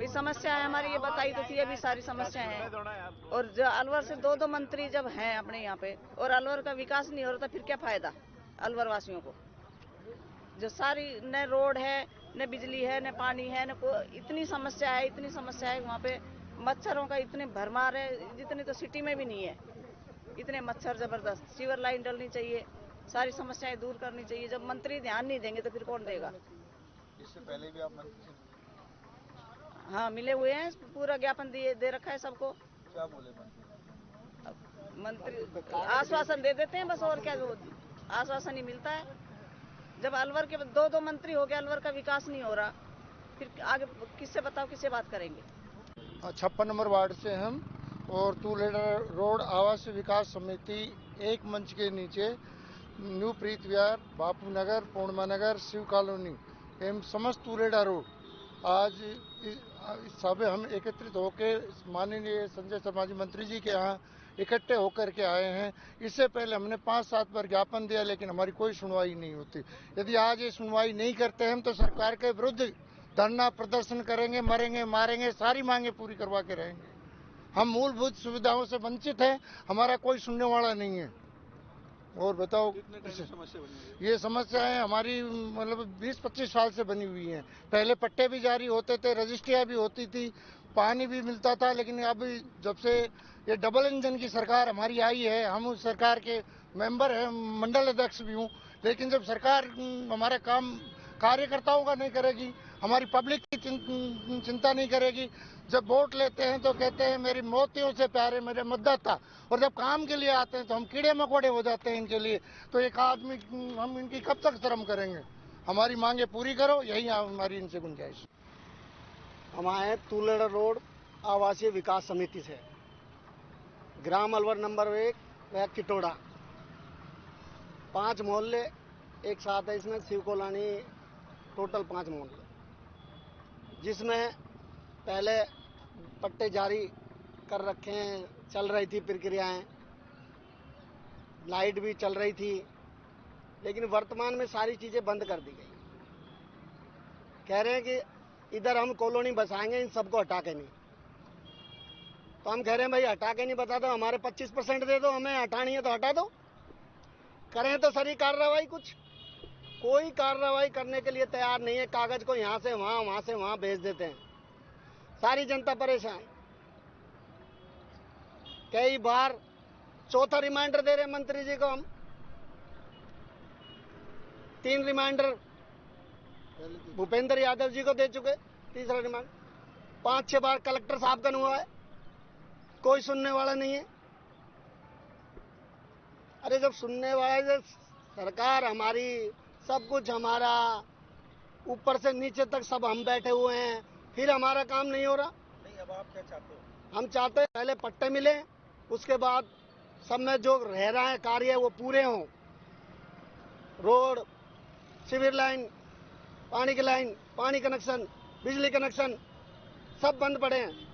समस्याएं हमारी ये बताई तो थी, अभी सारी समस्याएं हैं। और जो अलवर से 2 मंत्री जब हैं अपने यहाँ पे और अलवर का विकास नहीं हो रहा था, फिर क्या फायदा अलवर वासियों को? जो सारी न रोड है, न बिजली है, न पानी है, न इतनी समस्या है वहाँ पे। मच्छरों का इतने भरमार है जितने तो सिटी में भी नहीं है। इतने मच्छर जबरदस्त। सीवर लाइन डलनी चाहिए, सारी समस्याएं दूर करनी चाहिए। जब मंत्री ध्यान नहीं देंगे तो फिर कौन देगा? इससे पहले भी आप हाँ मिले हुए हैं, पूरा ज्ञापन दे रखा है सबको। क्या बोले मंत्री? आश्वासन दे देते हैं बस, और क्या, आश्वासन ही मिलता है। जब अलवर के 2 मंत्री हो गए, अलवर का विकास नहीं हो रहा, फिर आगे किससे बताओ, किससे बात करेंगे? 56 नंबर वार्ड से हम और तूलेड़ा रोड आवास विकास समिति एक मंच के नीचे न्यू प्रीत विहार, बापू नगर, पूर्णिमा नगर, शिव कॉलोनी एवं समस्त तूलेड़ा रोड आज इस सभा हम एकत्रित होकर माननीय संजय शर्मा जी मंत्री जी के यहाँ इकट्ठे होकर के आए हैं। इससे पहले हमने 5-7 बार ज्ञापन दिया, लेकिन हमारी कोई सुनवाई नहीं होती। यदि आज ये सुनवाई नहीं करते हम तो सरकार के विरुद्ध धरना प्रदर्शन करेंगे, मरेंगे मारेंगे, सारी मांगे पूरी करवा के रहेंगे। हम मूलभूत सुविधाओं से वंचित हैं, हमारा कोई सुनने वाला नहीं है। और बताओ, ये समस्याएं हमारी मतलब 20-25 साल से बनी हुई हैं। पहले पट्टे भी जारी होते थे, रजिस्ट्रियाँ भी होती थी, पानी भी मिलता था, लेकिन अब जब से ये डबल इंजन की सरकार हमारी आई है, हम उस सरकार के मेंबर हैं, मंडल अध्यक्ष भी हूँ, लेकिन जब सरकार हमारा काम कार्यकर्ताओं का नहीं करेगी, हमारी पब्लिक की चिंता नहीं करेगी, जब वोट लेते हैं तो कहते हैं मेरी मोतियों से प्यारे मेरे मतदाता, और जब काम के लिए आते हैं तो हम कीड़े मकोड़े हो जाते हैं इनके लिए। तो एक आदमी हम इनकी कब तक शर्म करेंगे? हमारी मांगे पूरी करो, यही हमारी इनसे गुंजाइश। हम आए तूलेड़ा रोड आवासीय विकास समिति से, ग्राम अलवर नंबर 1 वह किटोड़ा, 5 मोहल्ले एक साथ है। इसमें शिव कॉलोनी, टोटल 5 मोहल्ले, जिसमें पहले पट्टे जारी कर रखे हैं, चल रही थी प्रक्रियाएं, लाइट भी चल रही थी, लेकिन वर्तमान में सारी चीजें बंद कर दी गई। कह रहे हैं कि इधर हम कॉलोनी बसाएंगे, इन सबको हटा के नहीं। तो हम कह रहे हैं भाई हटा के नहीं बता दो, हमारे 25% दे दो, हमें हटानी है तो हटा दो, करें तो सारी कार्रवाई। कुछ कोई कार्रवाई करने के लिए तैयार नहीं है, कागज को यहाँ से वहाँ, वहाँ से वहाँ भेज देते हैं। सारी जनता परेशान। कई बार चौथा रिमाइंडर दे रहे मंत्री जी को हम, 3 रिमाइंडर भूपेंद्र यादव जी को दे चुके, तीसरा रिमाइंडर 5-6 बार कलेक्टर साहब का हुआ है, कोई सुनने वाला नहीं है। अरे जब सुनने वाले, सरकार हमारी, सब कुछ हमारा, ऊपर से नीचे तक सब हम बैठे हुए हैं, फिर हमारा काम नहीं हो रहा। नहीं, अब आप क्या चाहते हो? हम चाहते हैं पहले पट्टे मिले, उसके बाद सब में जो रह रहा है कार्य वो पूरे हों। रोड, सीवर लाइन, पानी की लाइन, पानी कनेक्शन, बिजली कनेक्शन सब बंद पड़े हैं।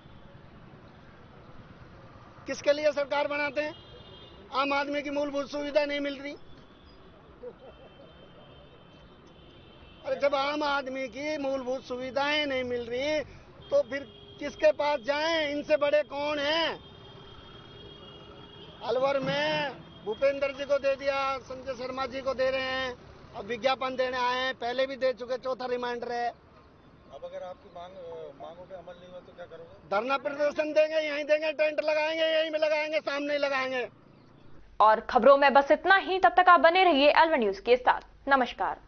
किसके लिए सरकार बनाते हैं? आम आदमी की मूलभूत सुविधा नहीं मिल रही। अरे जब आम आदमी की मूलभूत सुविधाएं नहीं मिल रही तो फिर किसके पास जाएं? इनसे बड़े कौन हैं? अलवर में भूपेंद्र जी को दे दिया, संजय शर्मा जी को दे रहे हैं, अब विज्ञापन देने आए हैं, पहले भी दे चुके, चौथा रिमाइंडर है। अब अगर आपकी मांगों पे अमल नहीं हो तो क्या करोगे? धरना प्रदर्शन देंगे, यहीं देंगे, टेंट लगाएंगे, यहीं में लगाएंगे, सामने ही लगाएंगे। और खबरों में बस इतना ही। तब तक आप बने रहिए L1 न्यूज के साथ। नमस्कार।